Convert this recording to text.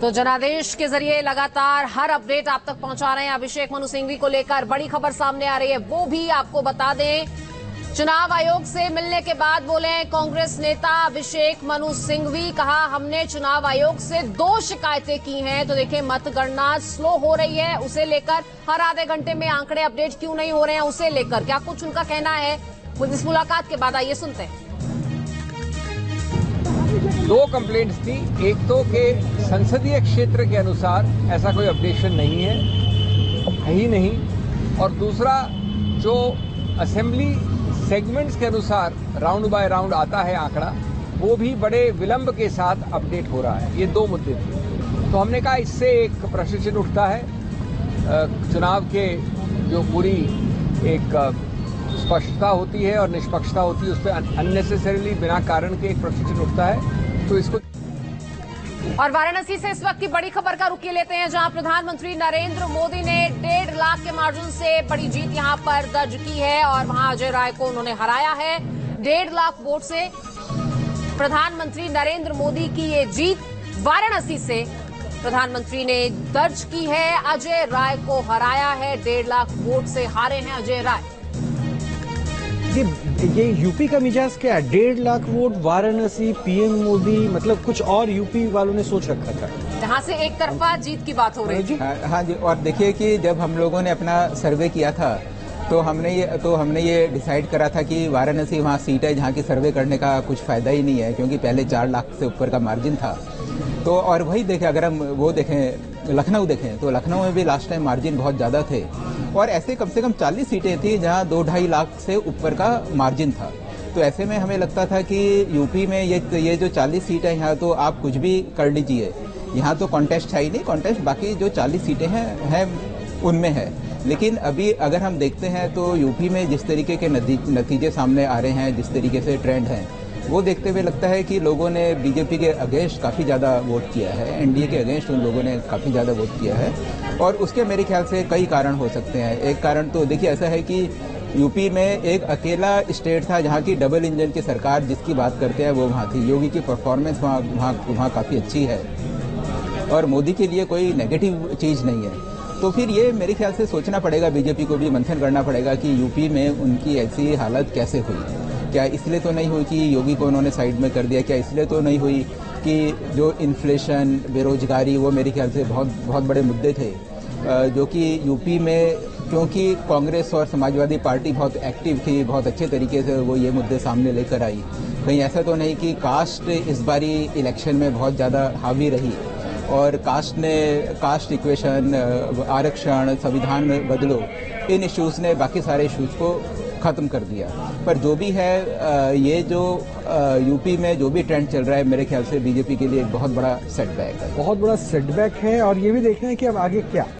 तो जनादेश के जरिए लगातार हर अपडेट आप तक पहुंचा रहे हैं। अभिषेक मनु सिंघवी को लेकर बड़ी खबर सामने आ रही है, वो भी आपको बता दें। चुनाव आयोग से मिलने के बाद बोले कांग्रेस नेता अभिषेक मनु सिंघवी, कहा हमने चुनाव आयोग से 2 शिकायतें की हैं। तो देखिए, मतगणना स्लो हो रही है, उसे लेकर हर आधे घंटे में आंकड़े अपडेट क्यों नहीं हो रहे हैं, उसे लेकर क्या कुछ उनका कहना है। इस मुलाकात के बाद आइए सुनते हैं। 2 कंप्लेंट्स थी। एक तो कि संसदीय क्षेत्र के अनुसार ऐसा कोई अपडेशन नहीं है ही नहीं, और दूसरा जो असेंबली सेगमेंट्स के अनुसार राउंड बाय राउंड आता है आंकड़ा, वो भी बड़े विलंब के साथ अपडेट हो रहा है। ये 2 मुद्दे थे। तो हमने कहा इससे एक प्रश्न चिन्ह उठता है, चुनाव के जो पूरी एक स्पष्टता होती है और निष्पक्षता होती है, उस पर अननेसेसरीली बिना कारण के एक प्रश्न चिन्ह उठता है। तो इसको और वाराणसी से इस वक्त की बड़ी खबर का रुख लेते हैं, जहां प्रधानमंत्री नरेंद्र मोदी ने 1.5 लाख के मार्जिन से बड़ी जीत यहां पर दर्ज की है और वहां अजय राय को उन्होंने हराया है। 1.5 लाख वोट से प्रधानमंत्री नरेंद्र मोदी की ये जीत वाराणसी से प्रधानमंत्री ने दर्ज की है। अजय राय को हराया है, 1.5 लाख वोट से हारे हैं अजय राय। ये यूपी का मिजाज क्या है? 1.5 लाख वोट, वाराणसी, पीएम मोदी, मतलब कुछ और यूपी वालों ने सोच रखा था, जहां से एक तरफा जीत की बात हो रही है। हाँ जी, और देखिए कि जब हम लोगों ने अपना सर्वे किया था तो हमने ये डिसाइड करा था कि वाराणसी वहाँ सीट है जहाँ की सर्वे करने का कुछ फायदा ही नहीं है, क्योंकि पहले 4 लाख से ऊपर का मार्जिन था। तो और वही देखें, अगर हम वो देखें लखनऊ देखें तो लखनऊ में भी लास्ट टाइम मार्जिन बहुत ज़्यादा थे, और ऐसे कम से कम 40 सीटें थी जहां 2-2.5 लाख से ऊपर का मार्जिन था। तो ऐसे में हमें लगता था कि यूपी में ये जो 40 सीटें यहाँ तो आप कुछ भी कर लीजिए, यहाँ तो कॉन्टेस्ट है ही नहीं, कॉन्टेस्ट बाकी जो 40 सीटें हैं उनमें है। लेकिन अभी अगर हम देखते हैं तो यूपी में जिस तरीके के नतीजे सामने आ रहे हैं, जिस तरीके से ट्रेंड हैं, वो देखते हुए लगता है कि लोगों ने बीजेपी के अगेंस्ट काफ़ी ज़्यादा वोट किया है, एनडीए के अगेंस्ट उन लोगों ने काफ़ी ज़्यादा वोट किया है। और उसके मेरे ख्याल से कई कारण हो सकते हैं। एक कारण तो देखिए ऐसा है कि यूपी में एक अकेला स्टेट था जहाँ की डबल इंजन की सरकार जिसकी बात करते हैं वो वहाँ थी। योगी की परफॉर्मेंस वहाँ काफ़ी अच्छी है और मोदी के लिए कोई नेगेटिव चीज़ नहीं है। तो फिर ये मेरे ख्याल से सोचना पड़ेगा, बीजेपी को भी मंथन करना पड़ेगा कि यूपी में उनकी ऐसी हालत कैसे हुई। क्या इसलिए तो नहीं हुई कि योगी को उन्होंने साइड में कर दिया? क्या इसलिए तो नहीं हुई कि जो इन्फ्लेशन, बेरोजगारी, वो मेरे ख्याल से बहुत बड़े मुद्दे थे जो कि यूपी में, क्योंकि कांग्रेस और समाजवादी पार्टी बहुत एक्टिव थी, बहुत अच्छे तरीके से वो ये मुद्दे सामने लेकर आई। कहीं ऐसा तो नहीं कि कास्ट इस बारी इलेक्शन में बहुत ज़्यादा हावी रही और कास्ट इक्वेशन, आरक्षण, संविधान में बदलो, इन इश्यूज़ ने बाकी सारे इश्यूज़ को ख़त्म कर दिया। पर जो भी है, ये जो यूपी में जो भी ट्रेंड चल रहा है, मेरे ख्याल से बीजेपी के लिए एक बहुत बड़ा सेटबैक है। बहुत बड़ा सेटबैक है। और ये भी देखना है कि अब आगे क्या